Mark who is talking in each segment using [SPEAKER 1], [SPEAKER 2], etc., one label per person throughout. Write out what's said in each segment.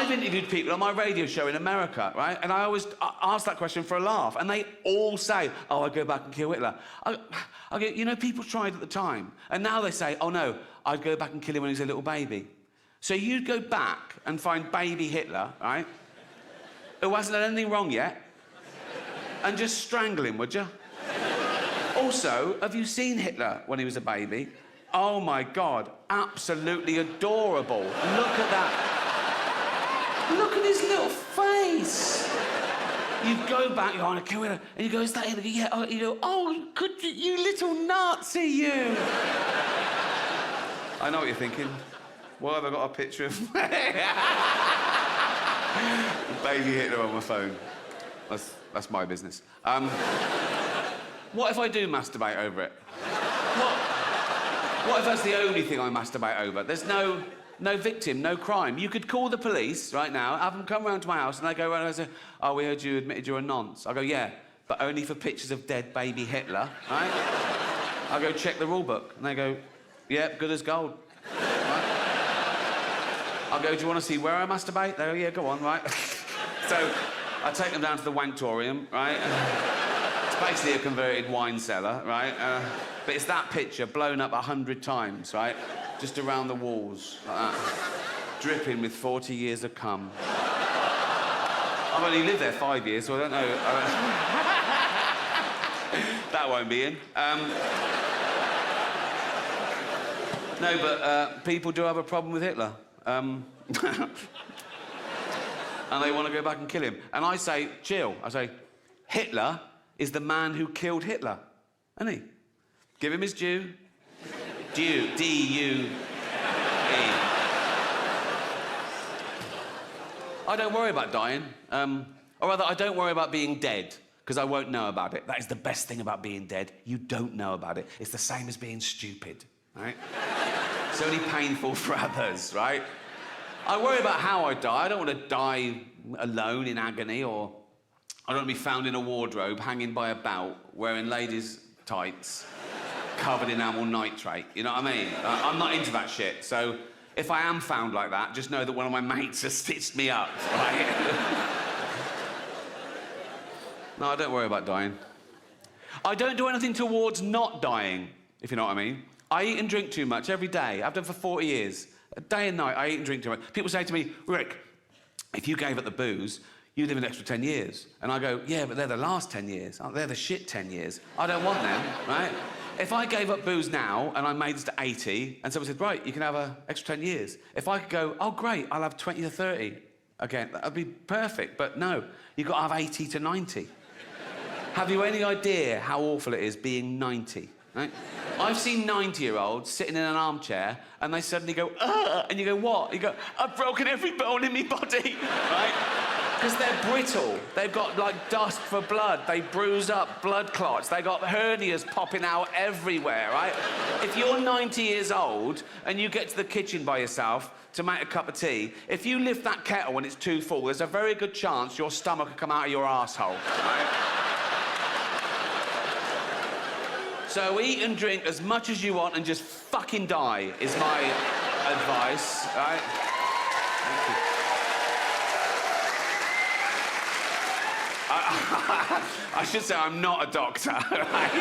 [SPEAKER 1] I've interviewed people on my radio show in America, right? And I always ask that question for a laugh. And they all say, oh, I'd go back and kill Hitler. I go, you know, people tried at the time. And now they say, oh, no, I'd go back and kill him when he was a little baby. So you'd go back and find baby Hitler, right? Who hasn't done anything wrong yet. And just strangle him, would you? Also, have you seen Hitler when he was a baby? Oh, my God, absolutely adorable. Look at that. Look at his little face. You go back, you're on a kill Hitler, and you go, is that Hitler? Yeah, oh, you go, oh, could you little Nazi, you. I know what you're thinking. Why have I got a picture of baby Hitler on my phone? That's my business. What if I do masturbate over it? What if that's the only thing I masturbate over? There's no victim, no crime. You could call the police right now, have them come round to my house, and they go around and say, oh, we heard you admitted you're a nonce. I go, yeah, but only for pictures of dead baby Hitler, right? I go, check the rule book. And they go, yeah, good as gold. Right? I go, do you want to see where I masturbate? They go, yeah, go on, right? So I take them down to the Wanktorium, right? It's basically a converted wine cellar, right? But it's that picture blown up 100 times, right? Just around the walls, like that. Dripping with 40 years of cum. I've only lived there 5 years, so I don't know. That won't be in. No, but people do have a problem with Hitler. And they want to go back and kill him. And I say, chill. I say, Hitler is the man who killed Hitler, isn't he? Give him his due. Due. D-U-E. I don't worry about dying. Or rather, I don't worry about being dead, because I won't know about it. That is the best thing about being dead. You don't know about it. It's the same as being stupid, right? It's only painful for others, right? I worry about how I die. I don't want to die alone in agony, or I don't want to be found in a wardrobe, hanging by a belt, wearing ladies' tights, covered in amyl nitrate. You know what I mean? I'm not into that shit. So if I am found like that, just know that one of my mates has stitched me up, right? No, I don't worry about dying. I don't do anything towards not dying, if you know what I mean. I eat and drink too much every day. I've done for 40 years. Day and night, I eat and drink too much. People say to me, Rick, if you gave up the booze, you'd live an extra 10 years. And I go, yeah, but they're the last 10 years. They're the shit 10 years. I don't want them, right? If I gave up booze now and I made this to 80, and someone said, right, you can have an extra 10 years. If I could go, oh, great, I'll have 20 to 30 again, that'd be perfect. But no, you've got to have 80 to 90. Have you any idea how awful it is being 90, right? I've seen 90-year-olds sitting in an armchair and they suddenly go, ugh, and you go, what? You go, I've broken every bone in my body, right? Because they're brittle. They've got, like, dust for blood. They bruise up, blood clots. They got hernias popping out everywhere, right? If you're 90 years old and you get to the kitchen by yourself to make a cup of tea, if you lift that kettle when it's too full, there's a very good chance your stomach will come out of your arsehole, right? So eat and drink as much as you want and just fucking die, is my advice, right? Thank you. I should say I'm not a doctor, right?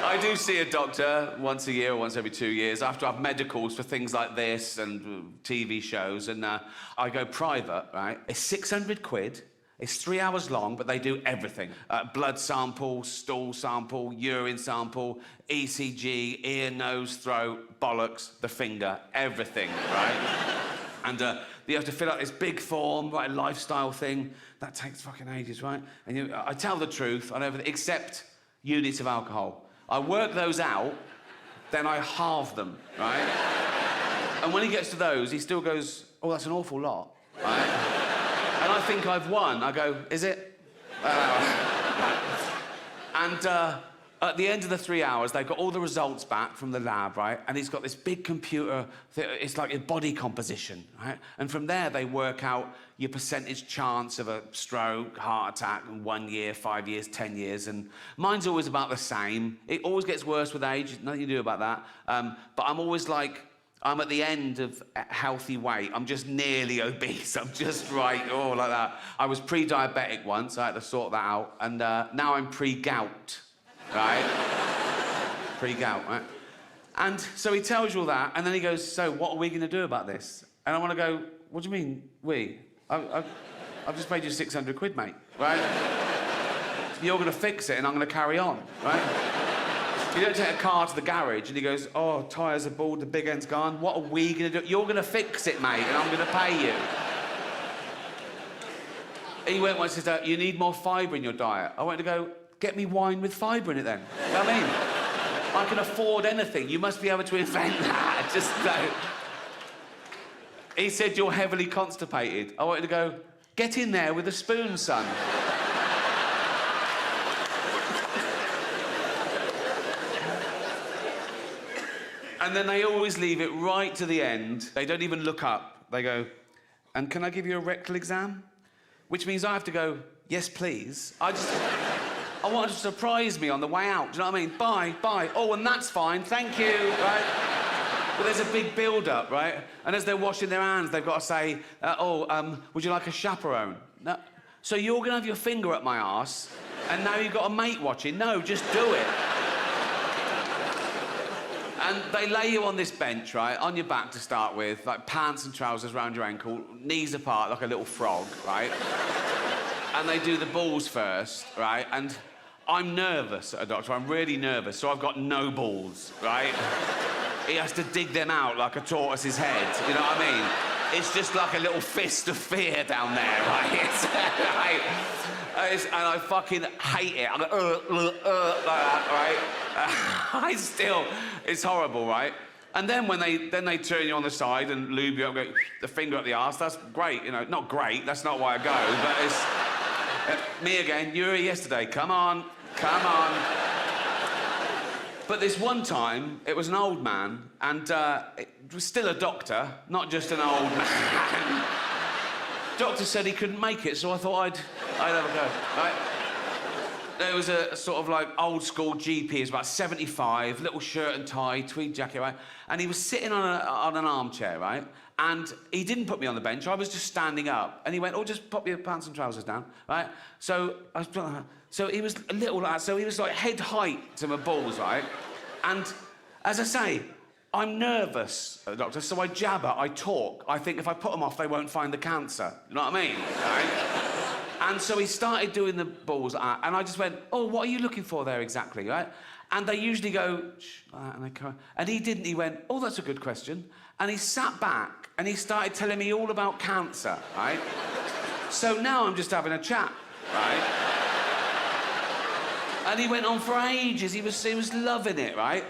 [SPEAKER 1] I do see a doctor once a year or once every 2 years after I've medicals for things like this and TV shows, and I go private, right? It's 600 quid. It's 3 hours long, but they do everything. Blood sample, stool sample, urine sample, ECG, ear, nose, throat, bollocks, the finger, everything, right? And you have to fill out this big form, right, a lifestyle thing. That takes fucking ages, right? And I tell the truth on everything, except units of alcohol. I work those out, then I halve them, right? And when he gets to those, he still goes, oh, that's an awful lot, right? And I think I've won. I go, is it? And at the end of the 3 hours, they've got all the results back from the lab, right? And he's got this big computer, it's like a body composition, right? And from there, they work out your percentage chance of a stroke, heart attack in 1 year, 5 years, 10 years. And mine's always about the same. It always gets worse with age, nothing you do about that. But I'm always like, I'm at the end of healthy weight. I'm just nearly obese. I'm just right, like that. I was pre-diabetic once. I had to sort that out. And now I'm pre-gout, right? Pre-gout, right? And so he tells you all that, and then he goes, so what are we going to do about this? And I want to go, what do you mean, we? I've just paid you 600 quid, mate, right? You're going to fix it, and I'm going to carry on, right? You don't take a car to the garage and he goes, oh, tyres are bald, the big end's gone. What are we going to do? You're going to fix it, mate, and I'm going to pay you. He went once and said, you need more fibre in your diet. I went to go, get me wine with fibre in it then. You know what I mean? I can afford anything. You must be able to invent that. Just don't. He said, you're heavily constipated. I wanted to go, get in there with a spoon, son. And then they always leave it right to the end. They don't even look up. They go, and can I give you a rectal exam? Which means I have to go, yes, please. I want to surprise me on the way out. Do you know what I mean? Bye. Oh, and that's fine. Thank you, right? But there's a big build-up, right? And as they're washing their hands, they've got to say, would you like a chaperone? No. So you're going to have your finger up my arse, and now you've got a mate watching? No, just do it. And they lay you on this bench, right, on your back to start with, like pants and trousers around your ankle, knees apart like a little frog, right? And they do the balls first, right? And I'm nervous at a doctor, I'm really nervous, so I've got no balls, right? He has to dig them out like a tortoise's head, you know what I mean? It's just like a little fist of fear down there, right? And I fucking hate it. I go, like that, right? It's horrible, right? And then when they turn you on the side and lube you up, go the finger up the arse, that's great, you know, not great, that's not why I go, but it's, me again, you were here yesterday, come on. But this one time, it was an old man, and it was still a doctor, not just an old man. Doctor said he couldn't make it, so I thought I'd have a go, right? There was a sort of like old school GP, he was about 75, little shirt and tie, tweed jacket, right? And he was sitting on an armchair, right? And he didn't put me on the bench, I was just standing up. And he went, oh, just pop your pants and trousers down, right? So he was a little lad, so he was like head height to my balls, right? And as I say, I'm nervous, doctor, so I jabber, I talk. I think if I put them off, they won't find the cancer. You know what I mean? Right? And so he started doing the balls, and I just went, oh, what are you looking for there exactly, right? And they usually go, shh, like that, and they come. And he didn't, he went, oh, that's a good question. And he sat back, and he started telling me all about cancer, right? So now I'm just having a chat, right? And he went on for ages, he was loving it, right?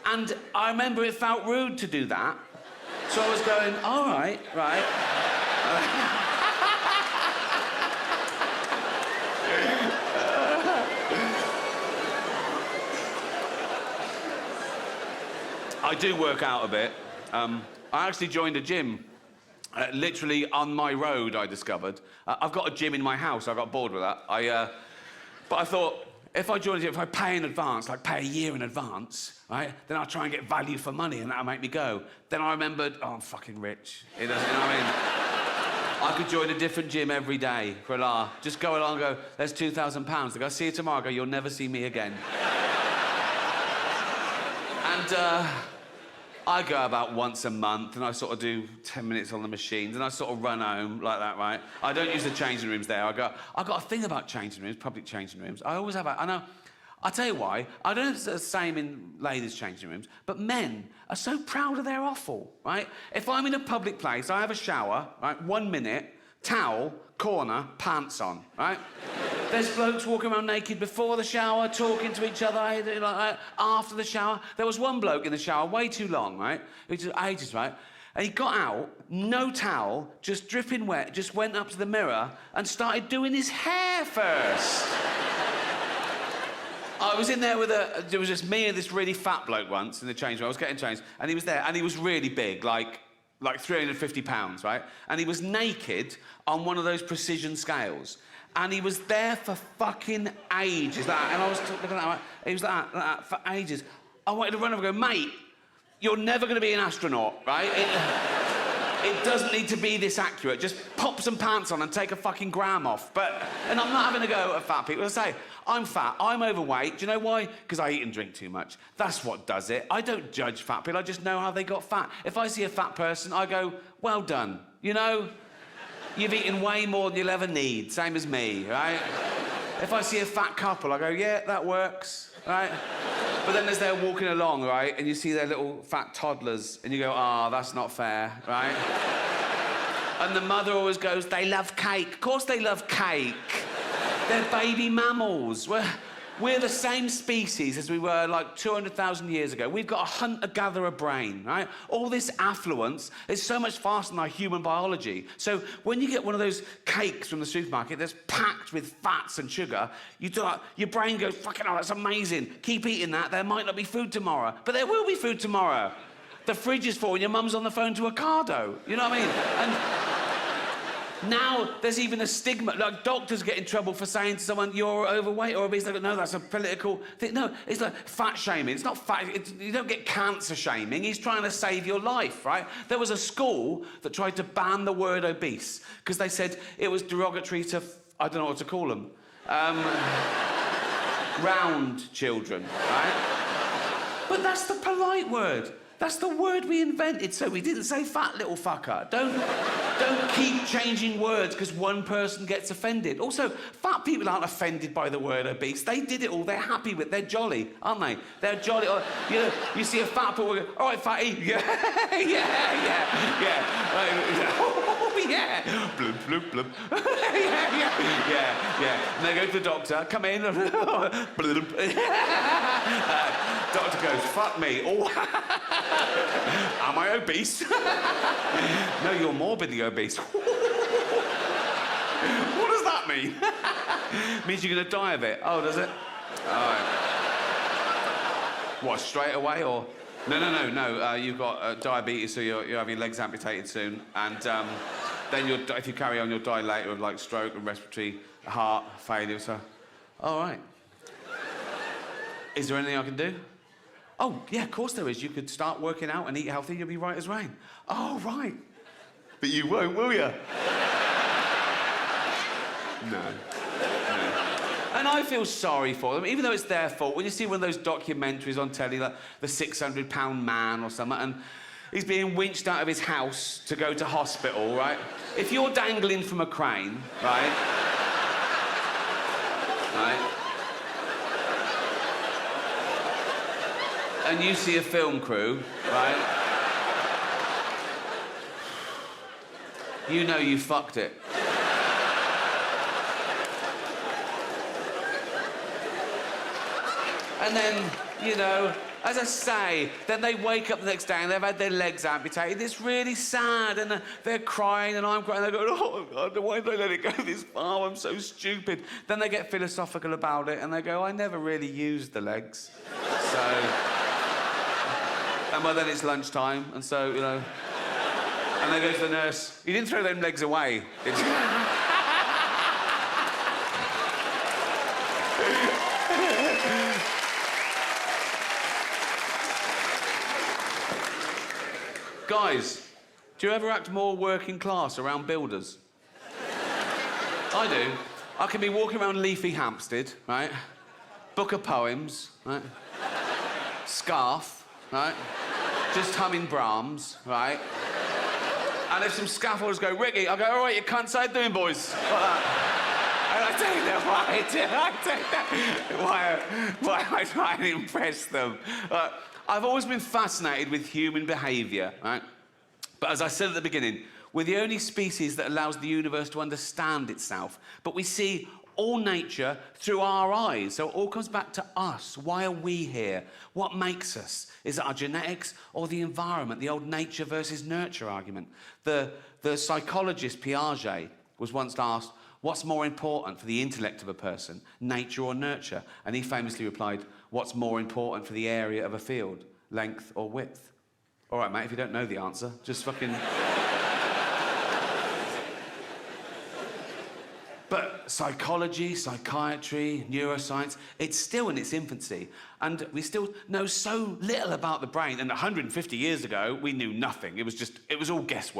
[SPEAKER 1] And I remember it felt rude to do that. So I was going, all right. I do work out a bit. I actually joined a gym. Literally on my road, I discovered. I've got a gym in my house, I got bored with that. But I thought, if I join a gym, if I pay in advance, like pay a year in advance, right, then I'll try and get value for money and that'll make me go. Then I remembered, oh, I'm fucking rich. You know what I mean? I could join a different gym every day for a laugh. Just go along and go, there's £2,000. They go, see you tomorrow. I go, you'll never see me again. And I go about once a month and I sort of do 10 minutes on the machines and I sort of run home like that, right? I don't use the changing rooms there. I've got a thing about changing rooms, public changing rooms. I always have I know, I'll tell you why. I don't know if it's the same in ladies' changing rooms, but men are so proud of their offal, right? If I'm in a public place, I have a shower, right? 1 minute, towel, corner, pants on, right? There's blokes walking around naked before the shower, talking to each other, like that, after the shower. There was one bloke in the shower, way too long, right? It was ages, right? And he got out, no towel, just dripping wet, just went up to the mirror and started doing his hair first. I was in there there was just me and this really fat bloke once in the change room. I was getting changed, and he was there, and he was really big, like 350 pounds, right? And he was naked on one of those precision scales. And he was there for fucking ages, and I was looking at him, he was like that for ages. I wanted to run over and go, mate, you're never going to be an astronaut, right? It doesn't need to be this accurate. Just pop some pants on and take a fucking gram off. And I'm not having a go at fat people. I say, I'm fat, I'm overweight. Do you know why? Because I eat and drink too much. That's what does it. I don't judge fat people, I just know how they got fat. If I see a fat person, I go, well done. You know, you've eaten way more than you'll ever need, same as me, right? If I see a fat couple, I go, yeah, that works, right? But then as they're walking along, right, and you see their little fat toddlers, and you go, ah, that's not fair, right? And the mother always goes, they love cake. Of course they love cake. They're baby mammals. We're the same species as we were like 200,000 years ago. We've got a hunter-gatherer brain, right? All this affluence is so much faster than our human biology. So when you get one of those cakes from the supermarket that's packed with fats and sugar, your brain goes, fucking hell, that's amazing. Keep eating that, there might not be food tomorrow. But there will be food tomorrow. The fridge is full and your mum's on the phone to Ocado. You know what I mean? And now there's even a stigma, like doctors get in trouble for saying to someone, you're overweight or obese. They go, no, that's a political thing. No, it's like fat shaming. It's not fat, you don't get cancer shaming. He's trying to save your life, right? There was a school that tried to ban the word obese because they said it was derogatory to, I don't know what to call them, round children, right? But that's the polite word. That's the word we invented, so we didn't say fat little fucker. Don't keep changing words because one person gets offended. Also, fat people aren't offended by the word obese. They did it all. They're happy with it. They're jolly, aren't they? They're jolly. You know, you see a fat person go, all right, fatty. Yeah, yeah. Oh, yeah. Blub, blub, blub. Yeah. And they go to the doctor. Come in. Blub. Doctor goes, fuck me. Oh. Am I obese? No, you're morbidly obese. What does that mean? Means you're going to die of it. Oh, does it? All right. What, straight away or? No. You've got diabetes, so you're having your legs amputated soon. And then if you carry on, you'll die later with like stroke and respiratory heart failure. So, all right. Is there anything I can do? Oh, yeah, of course there is. You could start working out and eat healthy, you'll be right as rain. Oh, right. But you won't, will you? No. And I feel sorry for them, even though it's their fault. When you see one of those documentaries on telly, like the 600-pound man or something, and he's being winched out of his house to go to hospital, right? If you're dangling from a crane, right? And you see a film crew, right? You know you fucked it. And then, you know, as I say, then they wake up the next day and they've had their legs amputated. It's really sad, and they're crying and I'm crying. They're going, oh, God, why did I let it go this far? I'm so stupid. Then they get philosophical about it and they go, I never really used the legs. So... And by then it's lunchtime, and so, you know... And they go to the nurse, you didn't throw them legs away, did you? Guys, do you ever act more working class around builders? I do. I can be walking around Leafy Hampstead, right? Book of poems, right? Scarf, right? Just humming Brahms, right? And if some scaffolders go, Ricky, I go, all right, you can't say doing, boys. Like that. And I take that, why I try and impress them. I've always been fascinated with human behaviour, right? But as I said at the beginning, we're the only species that allows the universe to understand itself. But we see all nature through our eyes. So it all comes back to us. Why are we here? What makes us? Is it our genetics or the environment? The old nature versus nurture argument. The psychologist Piaget was once asked, what's more important for the intellect of a person, nature or nurture? And he famously replied, what's more important for the area of a field, length or width? All right, mate, if you don't know the answer, just fucking... But psychology, psychiatry, neuroscience, it's still in its infancy. And we still know so little about the brain. And 150 years ago, we knew nothing. It was all guesswork.